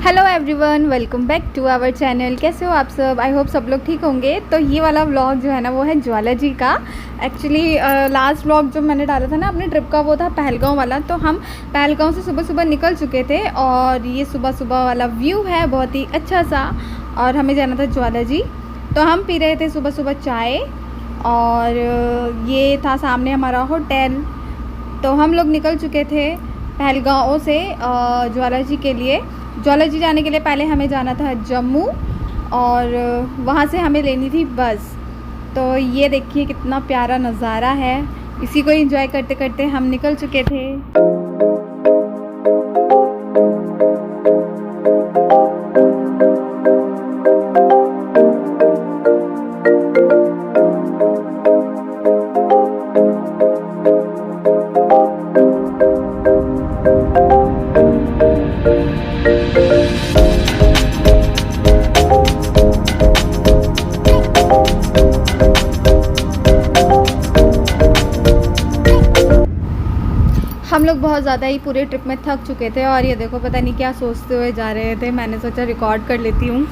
Hello everyone, welcome back to our channel. कैसे हो आप सब? आई होप सब लोग ठीक होंगे। तो ये वाला व्लॉग जो है ना वो है ज्वाला जी का। एक्चुअली लास्ट व्लॉग जो मैंने डाला था ना अपने ट्रिप का वो था पहलगांव वाला। तो हम पहलगांव से सुबह सुबह निकल चुके थे और ये सुबह सुबह वाला व्यू है बहुत ही अच्छा सा। और हमें जाना था ज्वाला जी। तो हम पी रहे थे सुबह सुबह चाय और ये था सामने हमारा होटल। तो हम लोग निकल चुके थे पहलगांव से ज्वाला जी के लिए। ज्वाला जी जाने के लिए पहले हमें जाना था जम्मू और वहाँ से हमें लेनी थी बस। तो ये देखिए कितना प्यारा नज़ारा है, इसी को एंजॉय करते करते हम निकल चुके थे। हम लोग बहुत ज़्यादा ही पूरे ट्रिप में थक चुके थे और ये देखो पता नहीं क्या सोचते हुए जा रहे थे। मैंने सोचा रिकॉर्ड कर लेती हूँ।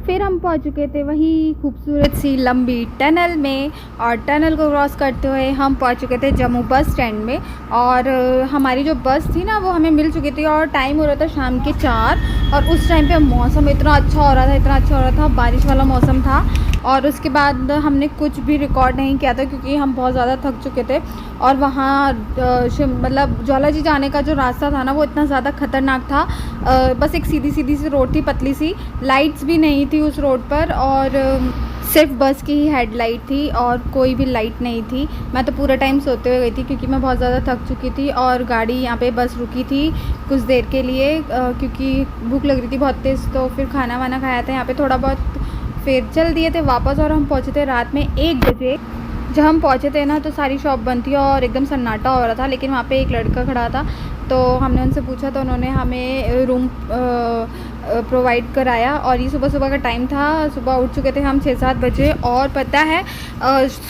फिर हम पहुँच चुके थे वही खूबसूरत सी लंबी टनल में और टनल को क्रॉस करते हुए हम पहुँच चुके थे जम्मू बस स्टैंड में। और हमारी जो बस थी ना वो हमें मिल चुकी थी और टाइम हो रहा था शाम के 4। और उस टाइम पे मौसम इतना अच्छा हो रहा था, इतना अच्छा हो रहा था, बारिश वाला मौसम था। और उसके बाद हमने कुछ भी रिकॉर्ड नहीं किया था क्योंकि हम बहुत ज़्यादा थक चुके थे। और वहाँ मतलब ज्वाला जी जाने का जो रास्ता था ना वो इतना ज़्यादा ख़तरनाक था। बस एक सीधी सीधी सी रोड थी, पतली सी, लाइट्स भी नहीं थी उस रोड पर और सिर्फ बस की ही हेडलाइट थी और कोई भी लाइट नहीं थी। मैं तो पूरा टाइम सोते हुए गई थी क्योंकि मैं बहुत ज़्यादा थक चुकी थी। और गाड़ी यहाँ पे बस रुकी थी कुछ देर के लिए क्योंकि भूख लग रही थी बहुत तेज़। तो फिर खाना वाना खाया था यहाँ पे थोड़ा बहुत, फिर चल दिए थे वापस। और हम पहुँचे थे रात में 1 बजे। जब हम पहुँचे थे ना तो सारी शॉप बंद थी और एकदम सन्नाटा हो रहा था, लेकिन वहाँ पे एक लड़का खड़ा था। तो हमने उनसे पूछा तो उन्होंने हमें रूम प्रोवाइड कराया। और ये सुबह सुबह का टाइम था, सुबह उठ चुके थे हम 6-7 बजे। और पता है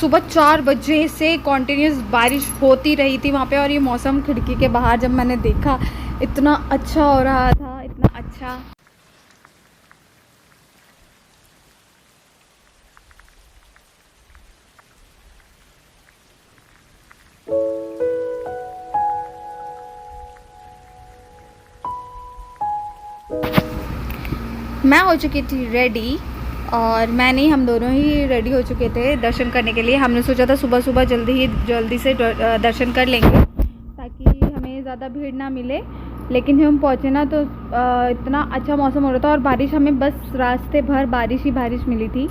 सुबह 4 बजे से कॉन्टीन्यूस बारिश होती रही थी वहाँ पे। और ये मौसम खिड़की के बाहर जब मैंने देखा इतना अच्छा हो रहा था, इतना अच्छा। मैं हो चुकी थी रेडी और मैं नहीं, हम दोनों ही रेडी हो चुके थे दर्शन करने के लिए। हमने सोचा था सुबह सुबह जल्दी से दर्शन कर लेंगे ताकि हमें ज़्यादा भीड़ ना मिले। लेकिन जब हम पहुँचे ना तो इतना अच्छा मौसम हो रहा था और बारिश, हमें बस रास्ते भर बारिश ही बारिश मिली थी।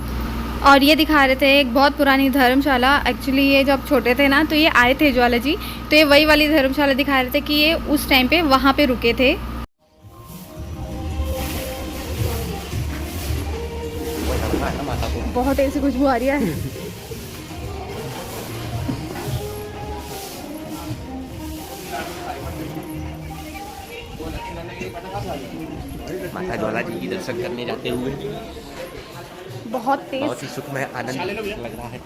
और ये दिखा रहे थे एक बहुत पुरानी धर्मशाला। एक्चुअली ये जब छोटे थे ना तो ये आए थे ज्वाला जी, तो ये वही वाली धर्मशाला दिखा रहे थे कि ये उस टाइम पे वहाँ पे रुके थे। बहुत ऐसी खुशबू आ रही है। माता ज्वाला जी की दर्शन करने जाते हुए बहुत तेज, बहुत ही सुखमय आनंद लग रहा है।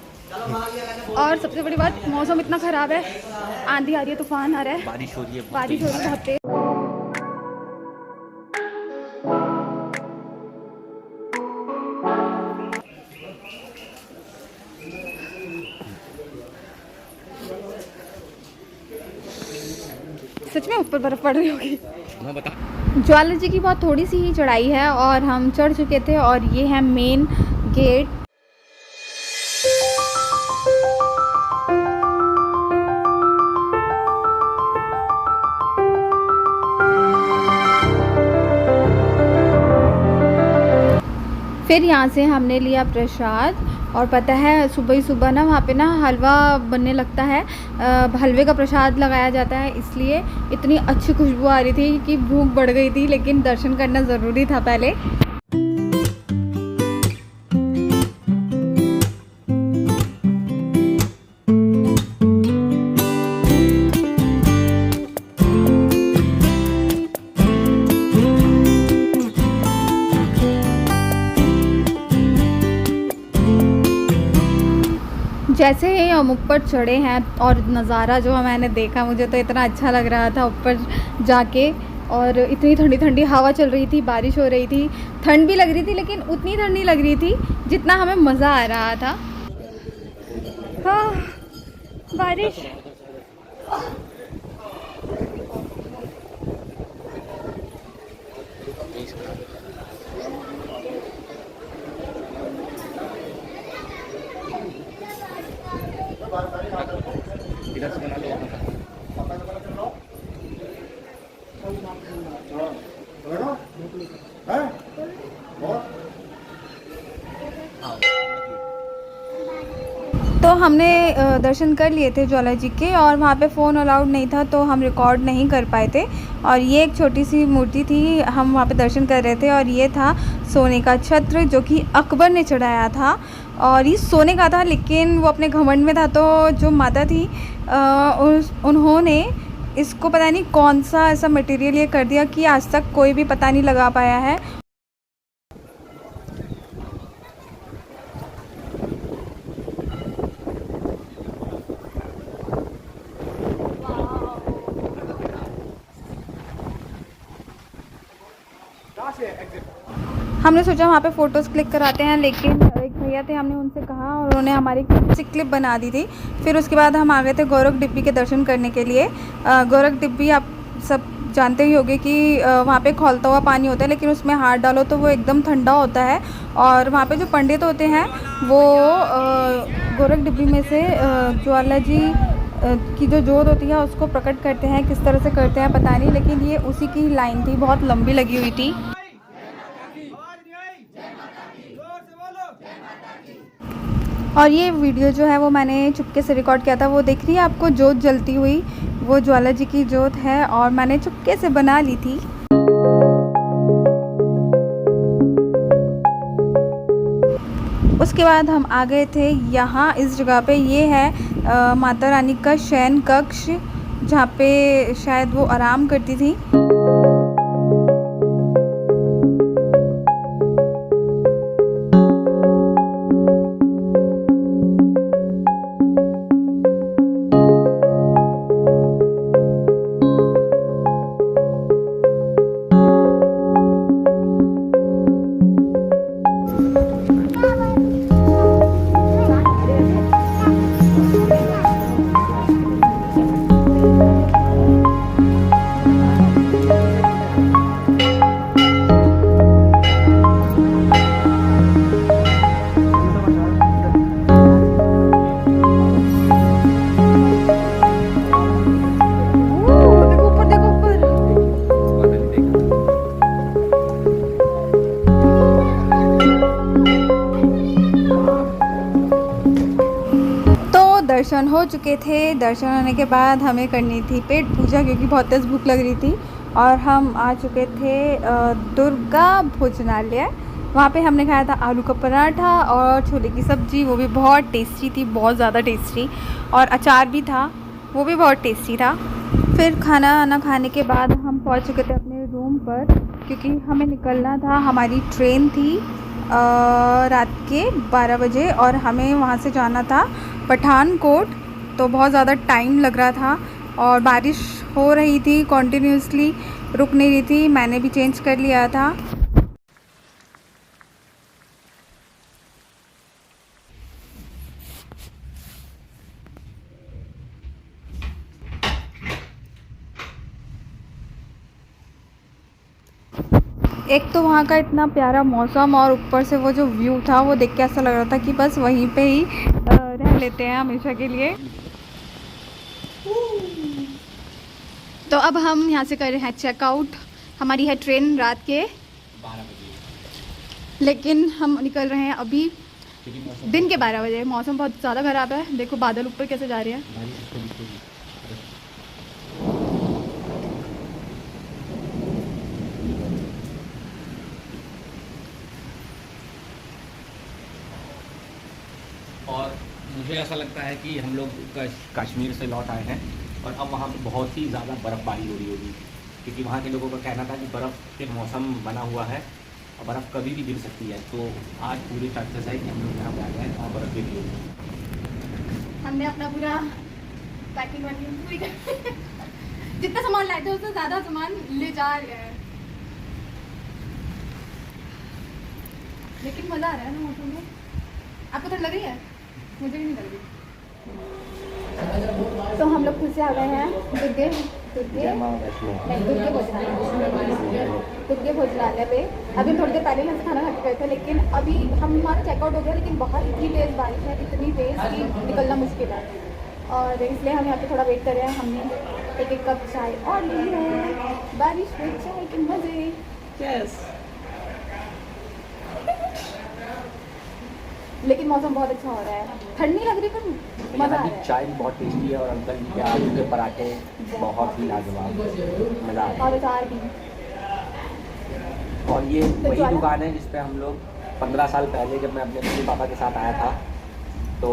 और सबसे बड़ी बात मौसम इतना ख़राब है, आंधी आ रही है, तूफान आ रहा है, बारिश हो रही है, बारिश हो रही है बहुत तेज। सच में ऊपर बर्फ पड़ रही होगी। मैं बता ज्वाला जी की बहुत थोड़ी सी ही चढ़ाई है और हम चढ़ चुके थे और ये है मेन गेट। फिर यहाँ से हमने लिया प्रसाद। और पता है सुबह ही सुबह ना वहाँ पे ना हलवा बनने लगता है, हलवे का प्रसाद लगाया जाता है, इसलिए इतनी अच्छी खुशबू आ रही थी कि भूख बढ़ गई थी। लेकिन दर्शन करना ज़रूरी था पहले। जैसे ही हम ऊपर चढ़े हैं और नज़ारा जो मैंने देखा, मुझे तो इतना अच्छा लग रहा था ऊपर जाके और इतनी ठंडी ठंडी हवा चल रही थी, बारिश हो रही थी, ठंड भी लग रही थी लेकिन उतनी ठंड नहीं लग रही थी जितना हमें मज़ा आ रहा था। हाँ, बारिश इधर से बना लो। तो हमने दर्शन कर लिए थे ज्वाला जी के, और वहाँ पे फ़ोन अलाउड नहीं था तो हम रिकॉर्ड नहीं कर पाए थे। और ये एक छोटी सी मूर्ति थी, हम वहाँ पे दर्शन कर रहे थे, और ये था सोने का छत्र जो कि अकबर ने चढ़ाया था। और ये सोने का था लेकिन वो अपने घमंड में था, तो जो माता थी उन्होंने इसको पता नहीं कौन सा ऐसा मटेरियल ये कर दिया कि आज तक कोई भी पता नहीं लगा पाया है। हमने सोचा वहाँ पे फ़ोटोज़ क्लिक कराते हैं, लेकिन एक भैया थे, हमने उनसे कहा और उन्होंने हमारी सी क्लिप बना दी थी। फिर उसके बाद हम आ गए थे गोरख डिब्बी के दर्शन करने के लिए। गोरख डिब्बी आप सब जानते ही होंगे कि वहाँ पे खौलता हुआ पानी होता है, लेकिन उसमें हाथ डालो तो वो एकदम ठंडा होता है। और वहाँ पे जो पंडित होते हैं वो गोरख डिब्बी में से ज्वाला जी की जो जोत होती है उसको प्रकट करते हैं। किस तरह से करते हैं पता नहीं, लेकिन ये उसी की लाइन थी, बहुत लंबी लगी हुई थी। और ये वीडियो जो है वो मैंने चुपके से रिकॉर्ड किया था। वो देख रही है आपको जोत जलती हुई, वो ज्वाला जी की जोत है और मैंने चुपके से बना ली थी। उसके बाद हम आ गए थे यहाँ इस जगह पे। ये है माता रानी का शयन कक्ष, जहाँ पे शायद वो आराम करती थी। दर्शन हो चुके थे। दर्शन होने के बाद हमें करनी थी पेट पूजा, क्योंकि बहुत तेज़ भूख लग रही थी। और हम आ चुके थे दुर्गा भोजनालय। वहाँ पे हमने खाया था आलू का पराठा और छोले की सब्ज़ी, वो भी बहुत टेस्टी थी, बहुत ज़्यादा टेस्टी। और अचार भी था, वो भी बहुत टेस्टी था। फिर खाना आना खाने के बाद हम पहुँच चुके थे अपने रूम पर, क्योंकि हमें निकलना था। हमारी ट्रेन थी रात के 12 बजे और हमें वहाँ से जाना था पठानकोट। तो बहुत ज़्यादा टाइम लग रहा था और बारिश हो रही थी, कॉन्टीन्यूसली रुक नहीं रही थी। मैंने भी चेंज कर लिया था। एक तो वहाँ का इतना प्यारा मौसम और ऊपर से वो जो व्यू था वो देख के ऐसा लग रहा था कि बस वहीं पे ही रह लेते हैं हमेशा के लिए। तो अब हम यहाँ से कर रहे हैं चेकआउट। हमारी है ट्रेन रात के 12 बजे, लेकिन हम निकल रहे हैं अभी दिन के 12 बजे। मौसम बहुत ज़्यादा ख़राब है, देखो बादल ऊपर कैसे जा रहे हैं। और मुझे ऐसा लगता है कि हम लोग कश्मीर से लौट आए हैं और अब वहाँ पे बहुत ही ज़्यादा बर्फ़बारी हो रही होगी, क्योंकि वहाँ के लोगों का कहना था कि बर्फ़ के मौसम बना हुआ है और बर्फ़ कभी भी गिर सकती है। तो आज पूरी चांसेस है कि हम लोग यहाँ पे आ गए हैं और बर्फ़ गिर होगी। हमने अपना पूरा पैकिंग पूरी जितना सामान लाए थे उससे ज़्यादा सामान ले जा रहे हैं, लेकिन मज़ा आ रहा है ना मौसम में। आपको ठंड लग रही है? मुझे भी नहीं लग रही। तो हम लोग फिर से आ गए हैं दुर्गे भोजनालय पे। अभी थोड़ी देर पहले हम खाना खा के गए थे, लेकिन अभी हमारा चेकआउट हो गया, लेकिन बाहर इतनी तेज़ बारिश है, इतनी तेज़ कि निकलना मुश्किल है, और इसलिए हम यहाँ पे थोड़ा वेट कर रहे हैं। हमने एक कप चाय और ली है, बारिश में चाय के मज़े। यस। लेकिन मौसम बहुत अच्छा हो रहा है, ठंड नहीं लग रही पर मज़ा आ रहा है। चाय भी बहुत टेस्टी है और अंकल जी के आलू के पराठे बहुत ही लाजवाब, मज़ा आ रहा है। और अचार भी। और ये वही दुकान है जिस पे हम लोग 15 साल पहले जब मैं अपने मम्मी पापा के साथ आया था, तो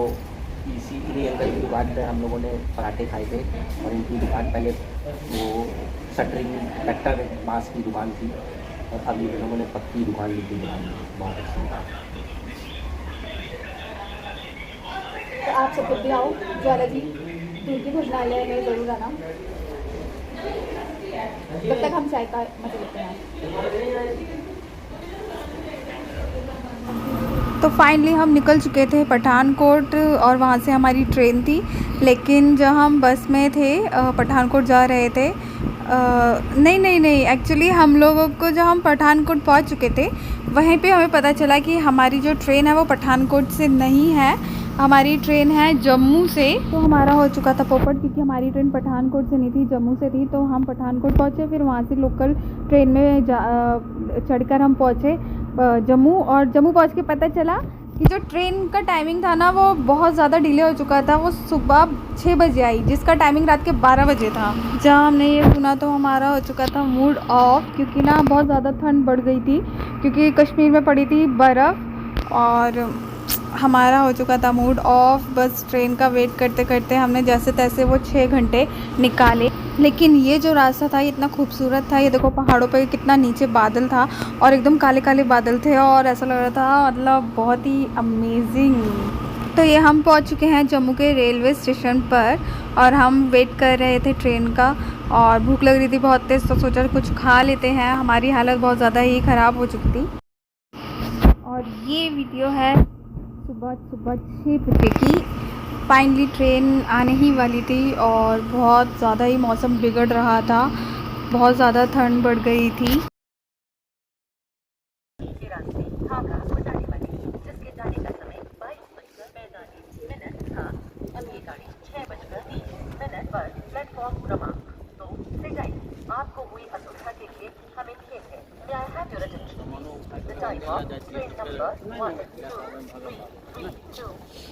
इन्हीं अंकल की दुकान पे हम लोगों ने पराठे खाए थे। और इनकी दुकान पहले वो शटरिंग कट्टर बांस की दुकान थी, और अभी इन लोगों ने पक्की दुकान ली थी, बहुत अच्छी। तो आप सब भी आओ ज्वाला जी दुर्गे भोजनालय में ज़रूर आना। तब तक हम चाय का मज़ा लेते हैं। तो फाइनली हम निकल चुके थे पठानकोट, और वहाँ से हमारी ट्रेन थी। लेकिन जब हम बस में थे पठानकोट जा रहे थे, नहीं एक्चुअली हम लोगों को जब हम पठानकोट पहुँच चुके थे, वहीं पे हमें पता चला कि हमारी जो ट्रेन है वो पठानकोट से नहीं है, हमारी ट्रेन है जम्मू से। तो हमारा हो चुका था पोपट, क्योंकि हमारी ट्रेन पठानकोट से नहीं थी, जम्मू से थी। तो हम पठानकोट पहुँचे, फिर वहाँ से लोकल ट्रेन में चढ़कर हम पहुँचे जम्मू। और जम्मू पहुँच के पता चला कि जो ट्रेन का टाइमिंग था ना, वो बहुत ज़्यादा डिले हो चुका था। वो सुबह 6 बजे आई, जिसका टाइमिंग रात के 12 बजे था। जब हमने ये सुना तो हमारा हो चुका था मूड ऑफ, क्योंकि ना बहुत ज़्यादा ठंड बढ़ गई थी, क्योंकि कश्मीर में पड़ी थी बर्फ़, और हमारा हो चुका था मूड ऑफ। बस ट्रेन का वेट करते करते हमने जैसे तैसे वो 6 घंटे निकाले। लेकिन ये जो रास्ता था ये इतना खूबसूरत था। ये देखो पहाड़ों पे कितना नीचे बादल था, और एकदम काले काले बादल थे, और ऐसा लग रहा था मतलब बहुत ही अमेजिंग। तो ये हम पहुंच चुके हैं जम्मू के रेलवे स्टेशन पर, और हम वेट कर रहे थे ट्रेन का, और भूख लग रही थी बहुत तेज़, तो सोचा कुछ खा लेते हैं। हमारी हालत बहुत ज़्यादा ही ख़राब हो चुकी थी। और ये वीडियो है सुबह 6 बजे की। फाइनली ट्रेन आने ही वाली थी, और बहुत ज़्यादा ही मौसम बिगड़ रहा था, बहुत ज़्यादा ठंड बढ़ गई थी। आपको हुई असुविधा के लिए हमें खेद है। May I have your attention please? The time of train number 1232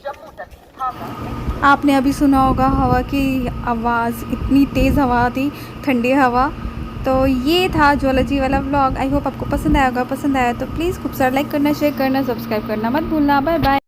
Jammu तक हावड़ा। आपने अभी सुना होगा हवा की आवाज़, इतनी तेज़ हवा थी, ठंडी हवा। तो ये था ज्वाला जी वाला व्लॉग। आई होप आपको पसंद आया होगा। पसंद आया तो प्लीज़ खूब सारा लाइक करना, शेयर करना, सब्सक्राइब करना मत भूलना। Bye bye.